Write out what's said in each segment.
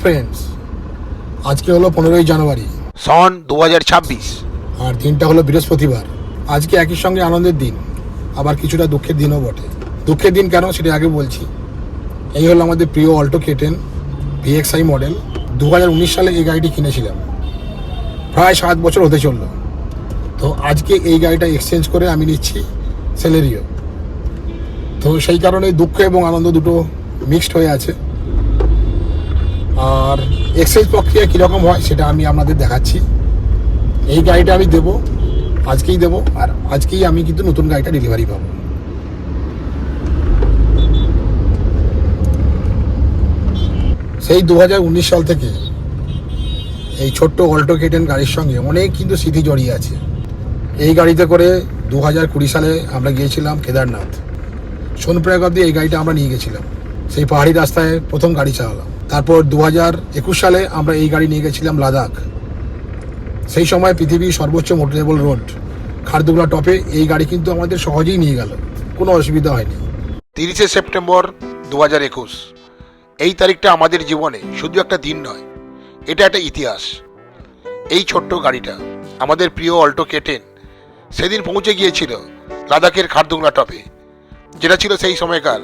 Friends, আজকে হলো 15ই জানুয়ারি সন 2026 আর দিনটা হলো বৃহস্পতিবার। আজকে একই সঙ্গে আনন্দের দিন, আবার কিছুটা দুঃখের দিনও বটে। দুঃখের দিন কেন সেটা আগে বলছি। এই হলো আমাদের প্রিয় অল্টো K10 VXI মডেল। 2019 সালে এই গাড়িটি কিনেছিলাম, প্রায় 7 বছর হতে চললো। তো আজকে এই গাড়িটা এক্সচেঞ্জ করে আমি নিচ্ছি সেলেরিও। তো সেই কারণে দুঃখ এবং আনন্দ দুটো মিক্সড হয়ে আছে। আর এক্সচেঞ্জ প্রক্রিয়া কীরকম হয় সেটা আমি আপনাদের দেখাচ্ছি। এই গাড়িটা আমি দেবো, আজকেই দেবো, আর আজকেই আমি কিন্তু নতুন গাড়িটা ডেলিভারি পাবো। সেই 2019 সাল থেকে এই ছোট্ট অল্টো K10 গাড়ির সঙ্গে অনেক কিন্তু স্মৃতি জড়িয়ে আছে। এই গাড়িতে করে 2020 সালে আমরা গিয়েছিলাম কেদারনাথ। সোনপ্রয়াগ অব্দি এই গাড়িটা আমরা নিয়ে গেছিলাম। সেই পাহাড়ি রাস্তায় প্রথম গাড়ি চালালাম। তারপর 2021 সালে আমরা এই গাড়ি নিয়ে গেছিলাম লাদাখ। সেই সময় পৃথিবীর সর্বোচ্চ মোটরেবল রোড খারদুংলা টপে এই গাড়ি কিন্তু আমাদের সহজেই নিয়ে গেল, কোনো অসুবিধা হয়নি। 30শে সেপ্টেম্বর 2021 এই তারিখটা আমাদের জীবনে শুধু একটা দিন নয়, এটা একটা ইতিহাস। এই ছোট্ট গাড়িটা, আমাদের প্রিয় অল্টো K10, সেদিন পৌঁছে গিয়েছিল লাদাখের খারদুংলা টপে, যেটা ছিল সেই সময়কার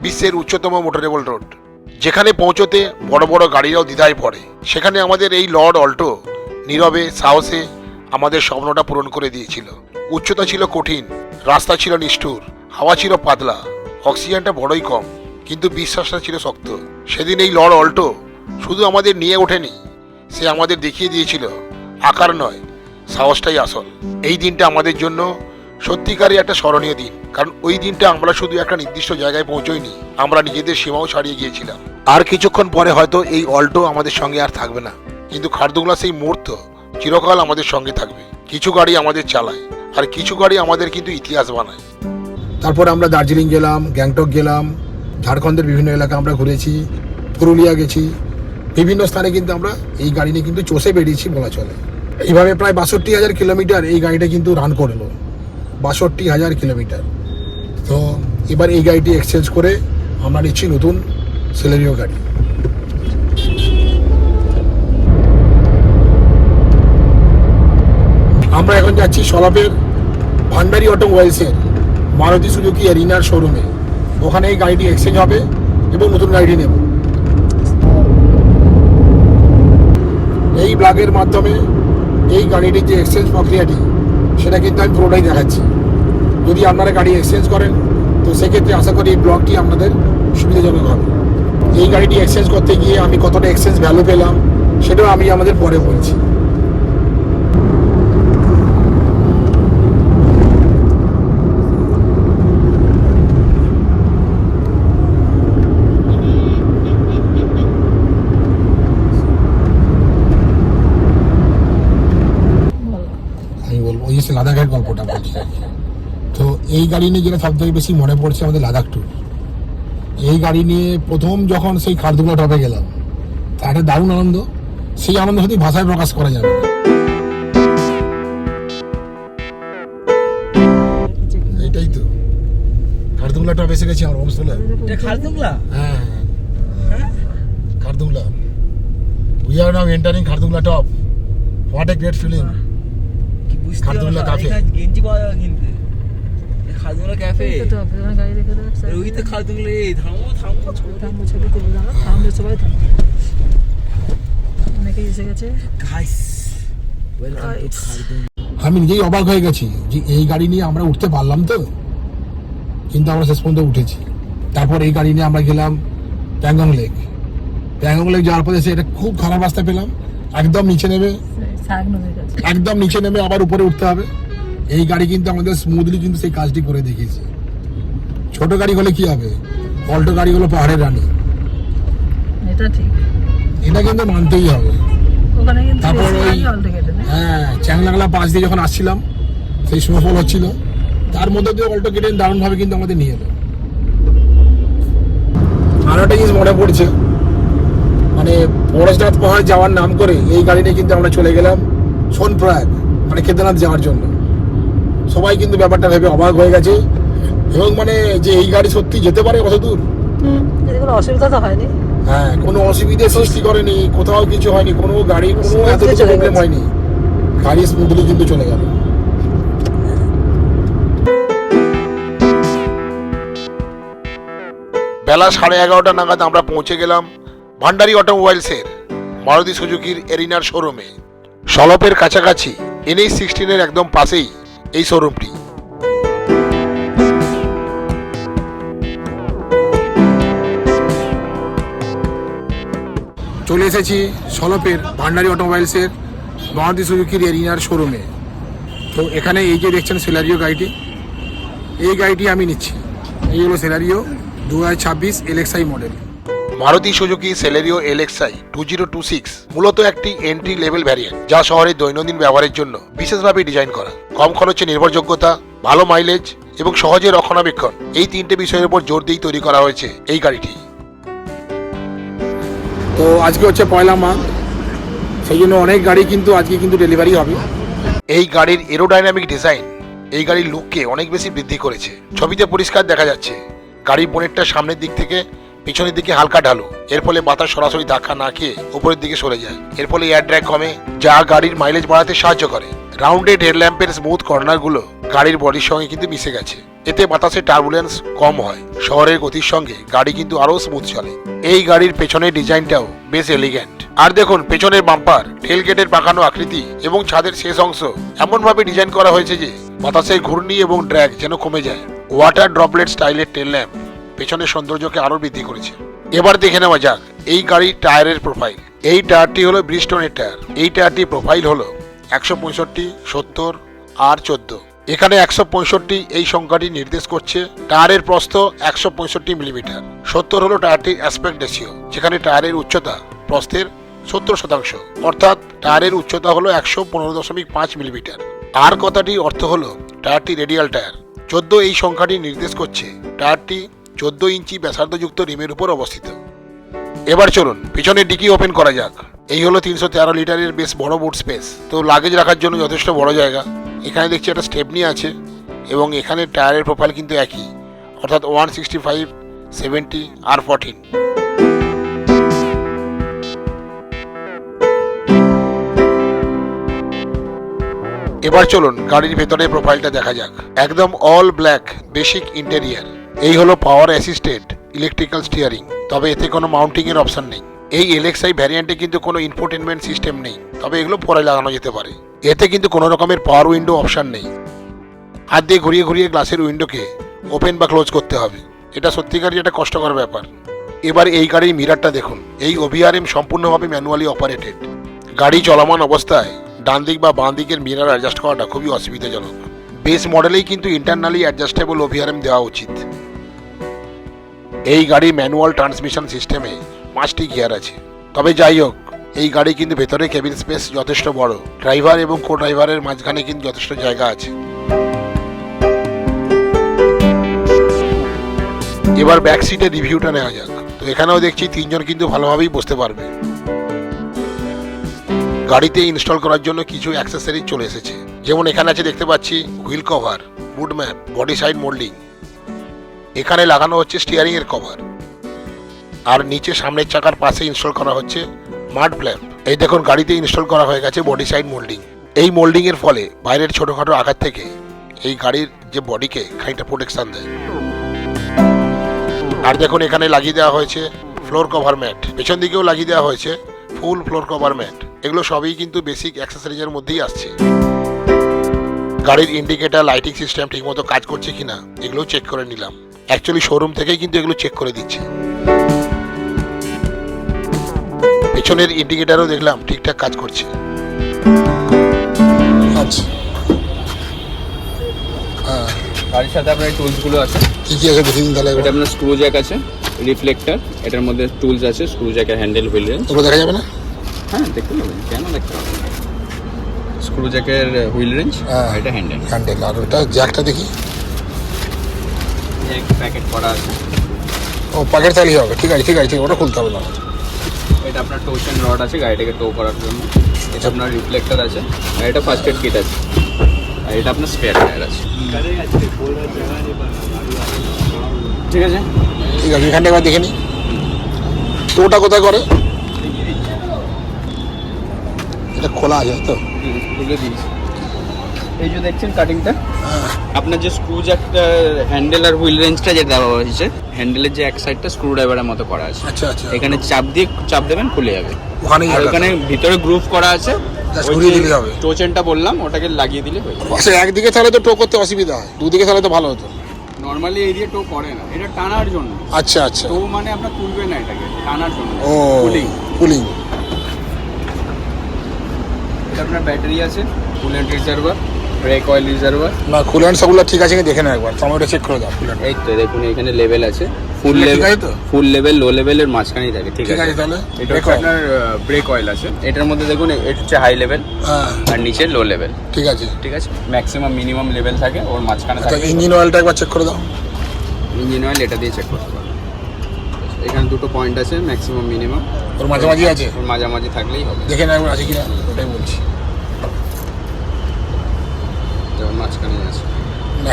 বিশ্বের উচ্চতম মোটরেবল রোড, যেখানে পৌঁছতে বড় বড় গাড়িরাও দ্বিধায় পড়ে। সেখানে আমাদের এই লর্ড অল্টো নীরবে সাহসে আমাদের স্বপ্নটা পূরণ করে দিয়েছিল। উচ্চতা ছিল কঠিন, রাস্তা ছিল নিষ্ঠুর, হাওয়া ছিল পাতলা, অক্সিজেনটা বড়ই কম, কিন্তু বিশ্বাসটা ছিল শক্ত। সেদিন এই লর্ড অল্টো শুধু আমাদের নিয়ে ওঠেনি, সে আমাদের দেখিয়ে দিয়েছিল আকার নয়, সাহসটাই আসল। এই দিনটা আমাদের জন্য সত্যিকারই একটা স্মরণীয় দিন, কারণ ওই দিনটা আমরা শুধু একটা নির্দিষ্ট জায়গায় পৌঁছইনি, আমরা নিজেদের সীমাও ছাড়িয়ে গিয়েছিলাম। আর কিছুক্ষণ পরে হয়তো এই অল্টো আমাদের সঙ্গে আর থাকবে না, কিন্তু খারদুংলা সেই মুহূর্ত চিরকাল আমাদের সঙ্গে থাকবে। কিছু গাড়ি আমাদের চালায়, আর কিছু গাড়ি আমাদের কিন্তু ইতিহাস বানায়। তারপর আমরা দার্জিলিং গেলাম, গ্যাংটক গেলাম, ঝাড়খণ্ডের বিভিন্ন এলাকা আমরা ঘুরেছি, পুরুলিয়া গেছি। বিভিন্ন স্থানে কিন্তু আমরা এই গাড়ি নিয়ে কিন্তু চষে বেরিয়েছি বলা চলে। এইভাবে প্রায় 62,000 কিলোমিটার এই গাড়িটা কিন্তু রান করলো, 62,000 কিলোমিটার। তো এবার এই গাড়িটি এক্সচেঞ্জ করে আমরা নিচ্ছি নতুন সেলেরিও গাড়ি। আমরা এখন যাচ্ছি সলাপের ভান্ডারি অটোমোবাইলসের মারুতি সুজুকি এরিনার শোরুমে। ওখানে এই গাড়িটি এক্সচেঞ্জ হবে এবং নতুন গাড়িটি নেব। এই ব্লগের মাধ্যমে এই গাড়িটির যে এক্সচেঞ্জ প্রক্রিয়াটি সেটা কিন্তু আমি পুরোটাই দেখাচ্ছি। যদি আপনারা গাড়ি এক্সচেঞ্জ করেন তো সেক্ষেত্রে আশা করি এই ব্লগটি আপনাদের সুবিধাজনক হবে। এই গাড়িটি এক্সচেঞ্জ করতে গিয়ে আমি কতটা এক্সচেঞ্জ ভ্যালু পেলাম সেটাও আমি আমাদের পরে বলছি। ওই যে লাদাখের গল্পটা বলছি। তো এই গাড়ি নিয়ে যেটা সবথেকে বেশি মনে পড়ছে আমাদের লাদাখ ট্যুর। এই গাড়ি নিয়ে প্রথম যখন সেই খারদুংলা টপে গেলাম, তা একটা দারুণ আনন্দ। সেই আনন্দ হয়তো ভাষায় প্রকাশ করা যাবে না। এইটাই তো খারদুংলা টপ এসে গেছি আমার হোমস্টেলে। খারদুংলা? হ্যাঁ, Khardungla. We are now entering Khardungla top. What a great feeling. Khardungla cafe. গেঞ্জি পাওয়া যাবে কিন্তু। খারদুংলা ক্যাফে। তো আপনারা গাড়ি রেখে দাও। ওই তো খারদুংলা। এই থামো ছবি তুলে দাও। থামো সবাই থামো। অনেকে এসে গেছে গাইস। Welcome to Khardungla. আমি নিজেই অবাক হয়ে গেছি যে এই গাড়ি নিয়ে আমরা উঠতে পারলাম তো, কিন্তু আমরা শেষ পর্যন্ত উঠেছি। তারপর এই গাড়ি নিয়ে আমরা গেলাম প্যাংগং লেক। প্যাংগং লেক যাওয়ার পরে এটা খুব খারাপ রাস্তা পেলাম, একদম নিচে নেমে আবার উপরে উঠতে হবে। এই গাড়ি কিন্তু আমাদের স্মুথলি কিন্তু সেই কাজটি করে দেখিয়েছে। ছোট গাড়ি হলে কি হবে, অল্টো গাড়ি হলো পাহাড়ের রানী, এটা ঠিক, এটা কিন্তু মানতেই হবে। তারপর ওই চ্যাংলাগলা পাশ দিয়ে যখন আসছিলাম সেই স্নোফল হচ্ছিল, তার মধ্যে দিয়ে অল্টো K10 দারুণ ভাবে কিন্তু আমাদের নিয়ে এলো। আর একটা জিনিস মনে পড়ছে, মানে পরশনাথ পাহাড় যাওয়ার নাম করে এই গাড়ি নিয়ে কিন্তু আমরা চলে গেলাম সোনপ্রয়াগ, মানে কেদারনাথ যাওয়ার জন্য। সবাই কিন্তু ব্যাপারটা ভেবে অবাক হয়ে গেছে, এবং মানে যে এই গাড়ি সত্যি যেতে পারে কত দূর। কোনো অসুবিধা তো হয়নি। হ্যাঁ, কোনো অসুবিধা সৃষ্টি করেনি, কোথাও কিছু হয়নি, কোনো গাড়ি কোনো Smoothly এতটুকু চলে প্রবলেম গেছে। হয়নি। গাড়ি স্মুথলি কিন্তু চলে গেল। বেলা 11:30 নাগাদ আমরা পৌঁছে গেলাম ভান্ডারি অটোমোবাইলসের মারুতি সুজুকির এরিনার শোরুমে। সলপের কাছাকাছি NH16 একদম পাশেই এই শোরুমটি। চলে এসেছি সলপের ভান্ডারি অটোমোবাইলসের মারুতি সুজুকির এরিনার শোরুমে। তো এখানে এই যে দেখছেন সেলারিও গাড়িটি, এই গাড়িটি আমি নিচ্ছি। এই হলো সেলারিও 2026 LXI model. Maruti Suzuki Celerio LXI 2026 মূলত একটি এন্ট্রি লেভেল ভ্যারিয়েন্ট, যা শহরের দৈনন্দিন ব্যবহারের জন্য বিশেষভাবে ডিজাইন করা। কম খরচে নির্ভরযোগ্যতা, ভালো মাইলেজ এবং সহজে রক্ষণাবেক্ষণ, এই তিনটে বিষয়ের উপর জোর দিয়েই তৈরি করা হয়েছে এই গাড়িটি। তো আজকে হচ্ছে 1 মাঘ, সেই জন্য অনেক গাড়ি কিন্তু আজকে কিন্তু ডেলিভারি হবে। এই গাড়ির এরোডাইনামিক ডিজাইন এই গাড়ির লুককে অনেক বেশি বৃদ্ধি করেছে। ছবিতে পরিষ্কার দেখা যাচ্ছে গাড়ির বোনেটটা সামনের দিক থেকে পিছনের দিকে হালকা ঢালু, এর ফলে বাতাস সরাসরি ধাক্কা না খেয়ে উপরের দিকে সরে যায়। এর ফলে এয়ার ড্র্যাগ কমে, যা গাড়ির মাইলেজ বাড়াতে সাহায্য করে। রাউন্ডেড হেডল্যাম্পের স্মুথ কর্নারগুলো গাড়ির বডির সঙ্গে কিন্তু মিশে গেছে, এতে বাতাসের টার্বুলেন্স কম হয়। শহরের গতির সঙ্গে গাড়ি কিন্তু আরও স্মুথ চলে। এই গাড়ির পেছনের ডিজাইনটাও বেশ এলিগ্যান্ট। আর দেখুন পেছনের বাম্পার, টেলগেটের পাকানো আকৃতি এবং ছাদের শেষ অংশ এমনভাবে ডিজাইন করা হয়েছে যে বাতাসের ঘূর্ণি এবং ড্র্যাগ যেন কমে যায়। ওয়াটার ড্রপলেট স্টাইলের টেল ল্যাম্প পেছনের সৌন্দর্যকে আরও বৃদ্ধি করেছে। এবার দেখে নেওয়া যাক এই গাড়ির টায়ারের প্রোফাইল। এই টায়ারটি হলো ব্রিজস্টোনের টায়ার। এই টায়ারটির প্রোফাইল হলো 165, 70 আর 14। এখানে 165 এই সংখ্যাটি নির্দেশ করছে টায়ারের প্রস্থ 165 মিলিমিটার। 70 হলো টায়ারটির অ্যাসপেক্ট রেশিও, যেখানে টায়ারের উচ্চতা প্রস্থের 70%, অর্থাৎ টায়ারের উচ্চতা হলো 115.5 মিলিমিটার। আর কথাটি অর্থ হলো টায়ারটি রেডিয়াল টায়ার। 14 এই সংখ্যাটি নির্দেশ করছে টায়ারটি 14 ইঞ্চি ব্যাসার্ধযুক্ত রিমের উপর অবস্থিত। এবার চলুন পিছনের ডিকি ওপেন করা যাক। এই হলো 313 লিটারের বেশ বড় বুট স্পেস, তো লাগেজ রাখার জন্য যথেষ্ট বড় জায়গা। এখানে দেখছি একটা স্টেপনি আছে এবং এখানে টায়ারের প্রোফাইল কিন্তু একই, অর্থাৎ 165, 70 আর 14। এবার চলুন গাড়ির ভেতরের প্রোফাইলটা দেখা যাক। একদম অল ব্ল্যাক বেসিক ইন্টেরিয়ার। এই হলো পাওয়ার অ্যাসিস্টেড ইলেকট্রিক্যাল স্টিয়ারিং, তবে এতে কোনো মাউন্টিং এর অপশন নেই। এই LXI ভ্যারিয়েন্টে কিন্তু কোনো ইনফোটেনমেন্ট সিস্টেম নেই, তবে এগুলো পরে লাগানো যেতে পারে। এতে কিন্তু কোনো রকমের পাওয়ার উইন্ডো অপশন নেই। হাত দিয়ে ঘুরিয়ে ঘুরিয়ে গ্লাসের উইন্ডোকে ওপেন বা ক্লোজ করতে হবে, এটা সত্যিকারই একটা কষ্টকর ব্যাপার। এবার এই গাড়ির মিরারটা দেখুন। এই OBRM সম্পূর্ণভাবে ম্যানুয়ালি অপারেটেড। গাড়ি চলমান অবস্থায় ডান দিক বা বাঁ দিকের মিরার অ্যাডজাস্ট করাটা খুবই অসুবিধাজনক। বেস মডেলেই কিন্তু ইন্টারনালি অ্যাডজাস্টেবল OBRM দেওয়া উচিত। এই গাড়ির ম্যানুয়াল ট্রান্সমিশন সিস্টেমে 5টি গিয়ার আছে। তবে যাই হোক, এই গাড়ি কিন্তু ভেতরে কেবিন স্পেস যথেষ্ট বড়। ড্রাইভার এবং কো ড্রাইভারের মাঝখানে কিন্তু যথেষ্ট জায়গা আছে। এবার ব্যাক সিটের রিভিউটা নেওয়া যাক। তো এখানেও দেখছি 3 জন কিন্তু ভালোভাবেই বসতে পারবে। গাড়িতে ইনস্টল করার জন্য কিছু অ্যাক্সেসরিজ চলে এসেছে, যেমন এখানে আছে দেখতে পাচ্ছি হুইল কভার, বুট ম্যাপ, বডি সাইড মোল্ডিং। এখানে লাগানো হচ্ছে স্টিয়ারিং এর কভার, আর নিচে সামনের চাকার পাশে ইনস্টল করা হচ্ছে মাড ফ্ল্যাপ। এই দেখুন গাড়িতে ইনস্টল করা হয়ে গেছে বডি সাইড মোল্ডিং। এই মোল্ডিং এর ফলে বাইরের ছোটখাটো আঘাত থেকে এই গাড়ির যে বডিকে খানিকটা প্রোটেকশন দেয়। আর দেখুন এখানে লাগিয়ে দেওয়া হয়েছে ফ্লোর কভার ম্যাট, পেছন দিকেও লাগিয়ে দেওয়া হয়েছে ফুল ফ্লোর কভার ম্যাট। এগুলো সবই কিন্তু বেসিক অ্যাক্সেসরিজের মধ্যেই আসছে। গাড়ির ইন্ডিকেটার, লাইটিং সিস্টেম ঠিকমতো কাজ করছে কিনা এগুলো চেক করে নিলাম। অ্যাকচুয়ালি শোরুম থেকেই কিন্তু এগুলো চেক করে দিচ্ছে। পেছনের ইন্ডিকেটারও দেখলাম ঠিকঠাক কাজ করছে। আচ্ছা, গাড়ির সাথে আপনার টুলসগুলো আছে। কি কি আছে দেখে দিন তাহলে। এটা আপনার স্ক্রু জ্যাক আছে, রিফ্লেক্টর, এটার মধ্যে টুলস আছে, স্ক্রু জ্যাকের হ্যান্ডেল, হুইল রেঞ্জ। ওগুলো দেখা যাবে না? হ্যাঁ দেখতে পাবেন, কেন দেখতে পাবেন। স্ক্রু জ্যাকের হুইল রেঞ্জ, এটা হ্যান্ডেল। হ্যান্ডেল। আর ওটা জ্যাকটা দেখি। জ্যাক প্যাকেট করা আছে। ও প্যাকেট চালিয়ে হবে, ঠিক আছে ঠিক আছে, ওটা খুলতে হবে না। এটা আপনার টোশন রড আছে গাড়িটাকে টো করার জন্য। এটা আপনার রিফ্লেক্টর আছে, আর এটা ফার্স্ট এড কিট আছে, আর এটা আপনার স্পেয়ার টায়ার আছে। ঠিক আছে ঠিক আছে, এখানটা একবার দেখে নিই। টোটা কোথায় করে? এটা খোলা আছে তো? খুলে দিয়েছি। এই যে দেখছেন কাটিংটা, আপনার যে স্ক্রু জ্যাকটা হ্যান্ডেল আর হুইল রেঞ্জটা যে দেওয়া হয়েছে, হ্যান্ডেলের যে এক সাইডটা স্ক্রু ড্রাইভারের মতো করা আছে। আচ্ছা আচ্ছা। এখানে চাপ দেবেন খুলে যাবে। ওখানেই আর ওখানে ভিতরে গ্রুপ করা আছে, Just ঘুরিয়ে দিলেই হবে। টো চেনটা বললাম ওটাকে লাগিয়ে দিলে হয়ে যাবে। আচ্ছা, একদিকে তাহলে তো টো করতে অসুবিধা হয়, দুদিকে তাহলে তো ভালো হতো। নর্মালি এই দিয়ে টো করে না, এটা টানার জন্য। আচ্ছা আচ্ছা। টো মানে আপনার তুলবে না, এটাকে টানার জন্য। ও কুলিং। কুলিং। এটা আপনার ব্যাটারি আছে, coolant reservoir, break oil reservoir. না, কুলেন্ট সবগুলো ঠিক আছে কিনা দেখে নাও একবার, সময়টা চেক করে দাও কুলেন্ট। এই তো দেখুন এখানে লেভেল আছে, ফুল ঠিক লেভেল আছে তো? ফুল লেভেল লো লেভেলের মাঝখানেই থাকে। ঠিক আছে তাহলে এটা হচ্ছে আপনার ব্রেক অয়েল আছে। এটার মধ্যে দেখুন এটা হচ্ছে হাই লেভেল হ্যাঁ আর নিচে লো লেভেল। ঠিক আছে। ঠিক আছে, ম্যাক্সিমাম মিনিমাম লেভেল থাকে, ওর মাঝখানে আচ্ছা, থাকে ইঞ্জিন অয়েলটা একবার চেক করে দাও। Engine oil. এটা দিয়ে চেক করতে পারবেন। এখানে দুটো পয়েন্ট আছে, ম্যাক্সিমাম মিনিমাম। ওর মাঝামাঝি আছে? ওর মাঝামাঝি থাকলেই হবে। দেখে নাও একবার আছে কিনা, ওটাই বলছি। যেমন মাঝখানে আছে।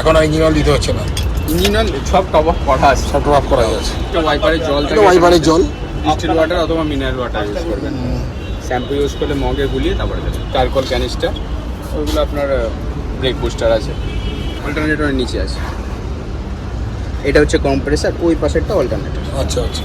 এখন আর ইঞ্জিন অয়েল দিতে হচ্ছে না, ইঞ্জিন অয়েল সব টপ অফ করা আছে। সব ড্রপ করা যাচ্ছে। একটা ওয়াইপারের জল থাকে, এটা ওয়াইপারের জল। ডিস্টিল ওয়াটার অথবা মিনারেল ওয়াটার ইউজ করবেন। শ্যাম্পু ইউজ করলে মগে গুলিয়ে তারপরে দেবেন। চারকোল ক্যানিস্টার, ওইগুলো আপনার ব্রেক বুস্টার আছে। অল্টারনেটরের নিচে আছে। এটা হচ্ছে কম্প্রেসার, ওই পাশেরটা অল্টারনেটর। আচ্ছা আচ্ছা।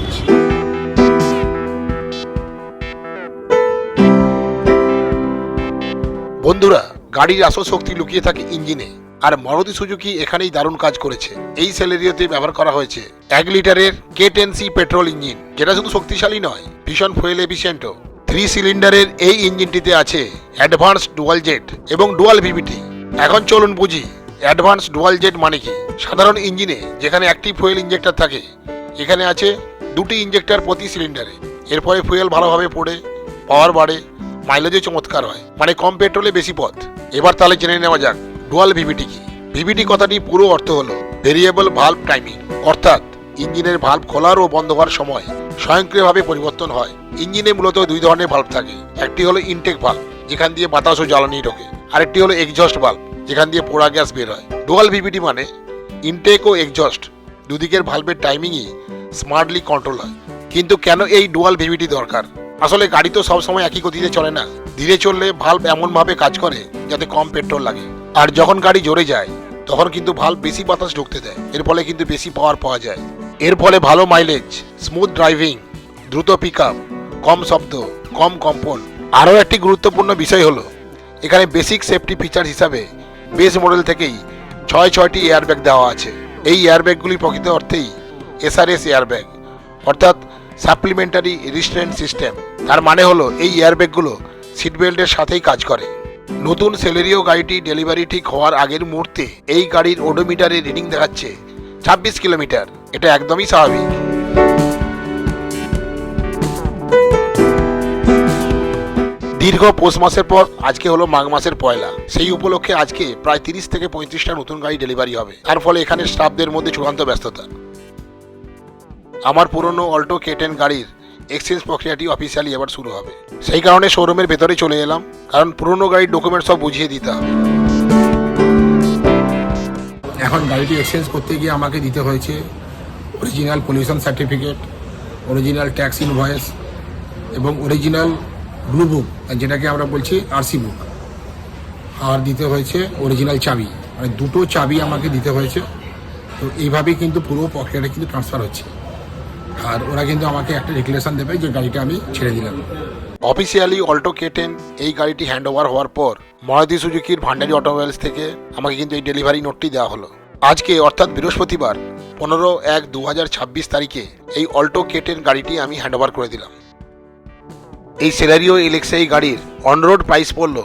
বন্ধুরা, গাড়ির আসল শক্তি লুকিয়ে থাকে ইঞ্জিনে, আর মারুতি সুজুকি এখানেই দারুণ কাজ করেছে। এই সেলেরিওতে ব্যবহার করা হয়েছে 1 লিটারের K10C পেট্রোল ইঞ্জিন, যেটা শুধু শক্তিশালী নয়, ভীষণ ফুয়েল এফিশিয়েন্টও। 3 সিলিন্ডারের এই ইঞ্জিনটিতে আছে অ্যাডভান্স ডুয়াল জেট এবং ডুয়াল ভিভিটি। এখন চলুন বুঝি অ্যাডভান্স ডুয়াল জেট মানে কি। সাধারণ ইঞ্জিনে যেখানে একটি ফুয়েল ইঞ্জেক্টর থাকে, এখানে আছে 2টি ইঞ্জেক্টর প্রতি সিলিন্ডারে। এরপরে ফুয়েল ভালোভাবে পড়ে পাওয়ার বাড়ে, মাইলেজও চমৎকার হয়, মানে কম পেট্রোলে বেশি পথ। এবার তাহলে জেনে নেওয়া যাক ডুয়াল ভিভিটি কি। ভিভিটি কথাটি পুরো অর্থ হলো ভেরিয়েবল ভালভ টাইমিং, অর্থাৎ ইঞ্জিনের ভালভ খোলার ও বন্ধ হওয়ার সময় স্বয়ংক্রিয়ভাবে পরিবর্তন হয়। ইঞ্জিনে মূলত 2 ধরনের ভালভ থাকে। একটি হলো ইনটেক ভালভ, যেখান দিয়ে বাতাস ও জ্বালানি ঢোকে, আরেকটি হলো এক্সজস্ট ভালভ, যেখান দিয়ে পোড়া গ্যাস বের হয়। ডুয়াল ভিভিটি মানে ইনটেক ও এক্সজস্ট দুদিকের ভালভের টাইমিংই স্মার্টলি কন্ট্রোল হয়। কিন্তু কেন এই ডুয়াল ভিভিটি দরকার? আসলে গাড়ি তো সবসময় একই গতিতে চলে না। ধীরে চললে ভালভ এমনভাবে কাজ করে যাতে কম পেট্রোল লাগে, আর যখন গাড়ি জোরে যায় তখন কিন্তু ভালভ বেশি বাতাস ঢুকতে দেয়। এর ফলে কিন্তু বেশি পাওয়ার পাওয়া যায়। এর ফলে ভালো মাইলেজ, স্মুথ ড্রাইভিং, দ্রুত পিক আপ, কম শব্দ, কম কম্পন। আরও একটি গুরুত্বপূর্ণ বিষয় হলো এখানে বেসিক সেফটি ফিচার হিসাবে বেস মডেল থেকেই 6টি এয়ারব্যাগ দেওয়া আছে। এই এয়ারব্যাগগুলি প্রকৃত অর্থেই SRS এয়ারব্যাগ, অর্থাৎ সাপ্লিমেন্টারি রিস্ট্রেন্ট সিস্টেম। তার মানে হলো এই এয়ারব্যাগগুলো সিটবেল্টের সাথেই কাজ করে। নতুন সেলেরিও গাড়িটি ডেলিভারি ঠিক হওয়ার আগের মুহূর্তে এই গাড়ির ওডোমিটারে রিডিং দেখাচ্ছে 26 কিলোমিটার। এটা একদমই স্বাভাবিক। দীর্ঘ পৌষ মাসের পর আজকে হলো মাঘ মাসের পয়লা। সেই উপলক্ষে আজকে প্রায় 30 থেকে 35টা নতুন গাড়ি ডেলিভারি হবে। তার ফলে এখানে স্টাফদের মধ্যে চূড়ান্ত ব্যস্ততা। আমার পুরনো অল্টো K10 গাড়ির এক্সচেঞ্জ প্রক্রিয়াটি অফিসিয়ালি এবার শুরু হবে। সেই কারণে শোরুমের ভেতরে চলে এলাম, কারণ পুরনো গাড়ির ডকুমেন্ট সব বুঝিয়ে দিতে হবে। এখন গাড়িটি এক্সচেঞ্জ করতে গিয়ে আমাকে দিতে হয়েছে original pollution certificate, original tax invoice এবং অরিজিনাল ব্লু বুক, যেটাকে আমরা বলছি RC বুক, আর দিতে হয়েছে অরিজিনাল চাবি। মানে 2টো চাবি আমাকে দিতে হয়েছে। তো এইভাবেই কিন্তু পুরো প্রক্রিয়াটা কিন্তু ট্রান্সফার হচ্ছে। আর ওরা কিন্তু আমাকে একটা ডিক্লারেশন দেবে যে গাড়িটা আমি ছেড়ে দিলাম। অফিসিয়ালি অল্টো K10 এই গাড়িটি হ্যান্ড ওভার হওয়ার পর মারুতি সুজুকির ভান্ডারি অটোমোবাইলস থেকে আমাকে কিন্তু এই ডেলিভারি নোটটি দেওয়া হলো। আজকে অর্থাৎ বৃহস্পতিবার 15/1/2026 তারিখে এই অল্টো K10 গাড়িটি আমি হ্যান্ড ওভার করে দিলাম। এই সেলারিও এলেক্সা এই গাড়ির অনরোড প্রাইস পড়ল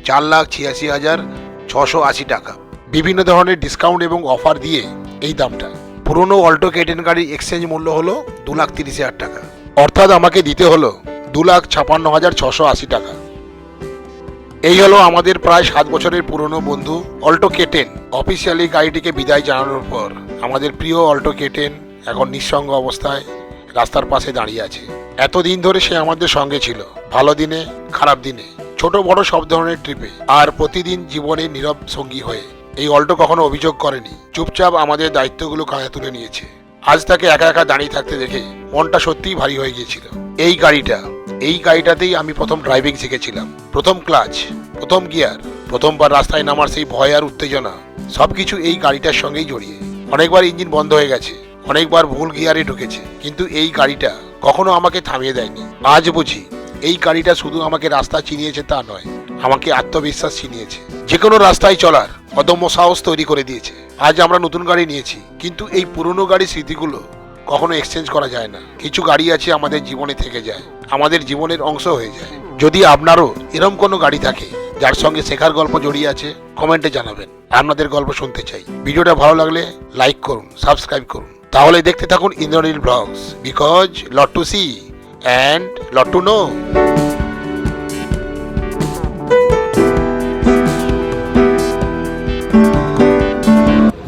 4,86,680 টাকা। বিভিন্ন ধরনের ডিসকাউন্ট এবং অফার দিয়ে এই দামটা। পুরনো অল্টো K10 গাড়ির এক্সচেঞ্জ মূল্য হলো 2,30,000 টাকা, অর্থাৎ আমাকে দিতে হলো 2,56,680 টাকা। এই হলো আমাদের প্রায় 7 বছরের পুরনো বন্ধু অল্টো K10। অফিসিয়ালি গাড়িটিকে বিদায় জানানোর পর আমাদের প্রিয় অল্টো K10 এখন নিঃসঙ্গ অবস্থায় রাস্তার পাশে দাঁড়িয়ে আছে। এতদিন ধরে সে আমাদের সঙ্গে ছিল, ভালো দিনে খারাপ দিনে, ছোট বড় সব ধরনের ট্রিপে, আর প্রতিদিন জীবনে নীরব সঙ্গী হয়ে। এই অল্টো কখনো অভিযোগ করেনি, চুপচাপ আমাদের দায়িত্বগুলো কাঁধে তুলে নিয়েছে। আজ তাকে একা একা দাঁড়িয়ে থাকতে দেখে মনটা সত্যিই ভারী হয়ে গিয়েছিল। এই গাড়িটাতেই আমি প্রথম ড্রাইভিং শিখেছিলাম। প্রথম ক্লাচ, প্রথম গিয়ার, প্রথমবার রাস্তায় নামার সেই ভয় আর উত্তেজনা সবকিছু এই গাড়িটার সঙ্গেই জড়িয়ে। অনেকবার ইঞ্জিন বন্ধ হয়ে গেছে, অনেকবার ভুল গিয়ারে ঢুকেছে, কিন্তু এই গাড়িটা কখনো আমাকে থামিয়ে দেয়নি। আজ বুঝি এই গাড়িটা শুধু আমাকে রাস্তা চিনিয়েছে তা নয়, আমাকে আত্মবিশ্বাস চিনিয়েছে, যে কোনো রাস্তায় চলার অদম্য সাহস তৈরি করে দিয়েছে। আজ আমরা নতুন গাড়ি নিয়েছি, কিন্তু এই পুরনো গাড়ির স্মৃতিগুলো কখনো এক্সচেঞ্জ করা যায় না। কিছু গাড়ি আছে আমাদের জীবনে থেকে যায়, আমাদের জীবনের অংশ হয়ে যায়। যদি আপনারও এরকম কোনো গাড়ি থাকে যার সঙ্গে শেখার গল্প জড়িয়ে আছে, কমেন্টে জানাবেন, আপনাদের গল্প শুনতে চাই। ভিডিওটা ভালো লাগলে লাইক করুন, সাবস্ক্রাইব করুন, তাহলে দেখতে থাকুন Indranil blogs, because lot to see and lot to know.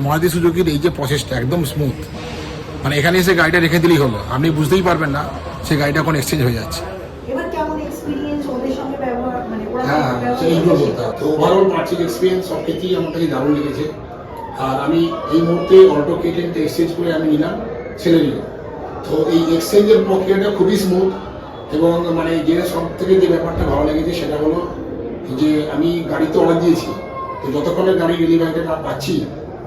Maruti সুজুকির এই যে প্রসেসটা একদম স্মুথ, মানে এখানে এসে গাড়িটা রেখে দিলেই হলো, আপনি বুঝতেই পারবেন না সে গাড়িটা এখন এক্সচেঞ্জ হয়ে যাচ্ছে। এবার কেমন এক্সপিরিয়েন্স ওদের সঙ্গে ব্যবহার, মানে ওরা হ্যাঁ, সেইগুলো বলতে হবে। তো ওভারঅল পার্চেজ এক্সপিরিয়েন্স সব ক্ষেত্রেই আমার কাছে দারুণ লেগেছে। আর আমি এই মুহূর্তে অল্টো কেটেনটা এক্সচেঞ্জ করে আমি নিলাম সেলেরিও। তো এই এক্সচেঞ্জের প্রক্রিয়াটা খুবই স্মুথ, এবং মানে যে সব থেকে যে ব্যাপারটা ভালো লেগেছে সেটা হলো যে আমি গাড়িতে অর্ডার দিয়েছি, তো যতক্ষণে গাড়ি ডেলিভারিটা না পাচ্ছি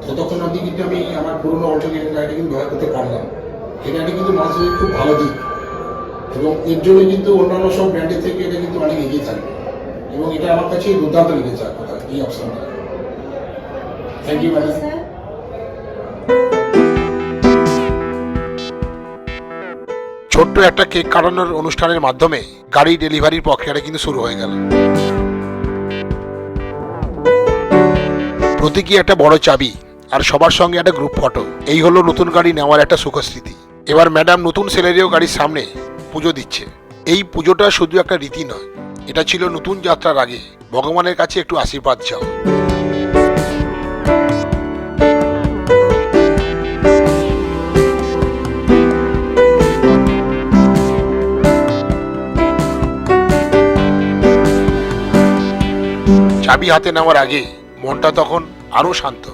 ততক্ষণ অবধি কিন্তু আমি আমার পুরোনো অল্টো কেটেন গাড়িটা কিন্তু ব্যবহার করতে পারলাম। এটা কিন্তু মানুষের খুব ভালো দিক, এবং এর জন্য কিন্তু অন্যান্য সব ব্র্যান্ডের থেকে এটা কিন্তু অনেক এগিয়ে থাকবে, এবং এটা আমার কাছে দুর্দান্ত লেগেছে আর কথা এই অপশনটা। Thank you madam. স্যার ছোট্ট একটা কেক কাটানোর অনুষ্ঠানের মাধ্যমে গাড়ি ডেলিভারির প্রক্রিয়াটা কিন্তু শুরু হয়ে গেল। প্রতীকী একটা বড় চাবি আর সবার সঙ্গে একটা গ্রুপ ফটো, এই হলো নতুন গাড়ি নেওয়ার একটা সুখস্মৃতি। এবার ম্যাডাম নতুন সেলেরিও গাড়ির সামনে পুজো দিচ্ছে। এই পুজোটা শুধু একটা রীতি নয়, এটা ছিল নতুন যাত্রার আগে ভগবানের কাছে একটু আশীর্বাদ চাও। চাবি হাতে নেওয়ার আগে মনটা তখন আরো শান্ত,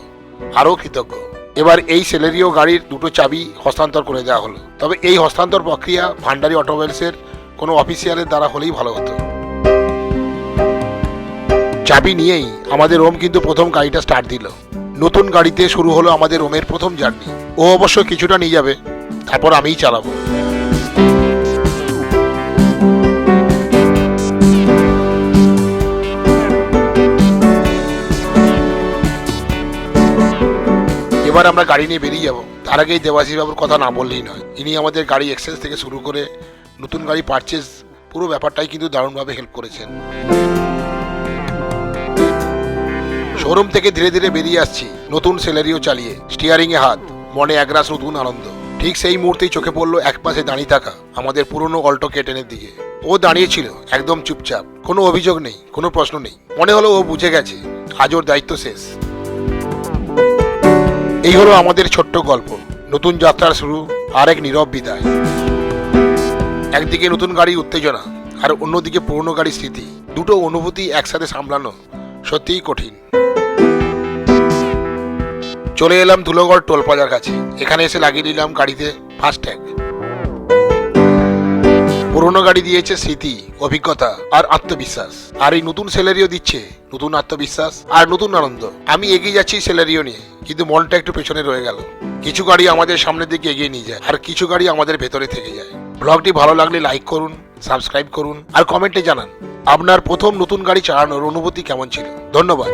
আরো কৃতজ্ঞ। এবার এই সেলেরিও গাড়ির দুটো চাবি হস্তান্তর করে দেওয়া হলো। তবে এই হস্তান্তর প্রক্রিয়া ভান্ডারী অটোমোবাইলসের কোনো অফিসিয়ালের দ্বারা হলেই ভালো হতো। চাবি নিয়েই আমাদের ওম কিন্তু প্রথম গাড়িটা স্টার্ট দিল। নতুন গাড়িতে শুরু হলো আমাদের ওমের প্রথম জার্নি। ও অবশ্য কিছুটা নিয়ে যাবে, তারপর আমিই চালাবো। এবার আমরা গাড়ি নিয়ে বেরিয়ে যাব। তার আগেই দেবাশিস বাবুর কথা না বললেই নয়। ইনি আমাদের গাড়ি এক্সচেঞ্জ থেকে শুরু করে নতুন গাড়ি পারচেজ পুরো ব্যাপারটাই কিন্তু দারুণভাবে হেল্প করেছেন। শোরুম থেকে ধীরে ধীরে বেরিয়ে আসছি নতুন সেলেরিও চালিয়ে, স্টিয়ারিং এ হাত, মনে একরাশ নতুন আনন্দ। ঠিক সেই মুহূর্তেই চোখে পড়লো এক পাশে দাঁড়িয়ে থাকা আমাদের পুরনো অল্টো কেটেনের দিকে। ও দাঁড়িয়েছিল একদম চুপচাপ, কোনো অভিযোগ নেই, কোনো প্রশ্ন নেই। মনে হলো ও বুঝে গেছে আজ ওর দায়িত্ব শেষ। এই হলো আমাদের ছোট্ট গল্প, নতুন যাত্রার শুরু আর এক নীরব বিদায়। একদিকে নতুন গাড়ির উত্তেজনা আর অন্যদিকে পুরনো গাড়ির স্মৃতি, দুটো অনুভূতি একসাথে সামলানো সত্যিই কঠিন। চলে এলাম ধুলোগড় টোল প্লাজার কাছে। এখানে এসে লাগিয়ে নিলাম গাড়িতে ফাস্ট্যাগ। পুরনো গাড়ি দিয়েছে স্মৃতি, অভিজ্ঞতা আর আত্মবিশ্বাস, আর এই নতুন সেলেরিও দিচ্ছে নতুন আত্মবিশ্বাস আর নতুন আনন্দ। আমি এগিয়ে যাচ্ছি সেলেরিও নিয়ে, কিন্তু মনটা একটু পেছনে রয়ে গেল। কিছু গাড়ি আমাদের সামনের দিকে এগিয়ে নিয়ে যায়, আর কিছু গাড়ি আমাদের ভেতরে থেকে যায়। ব্লগটি ভালো লাগলে লাইক করুন, সাবস্ক্রাইব করুন আর কমেন্টে জানান আপনার প্রথম নতুন গাড়ি চালানোর অনুভূতি কেমন ছিল। ধন্যবাদ।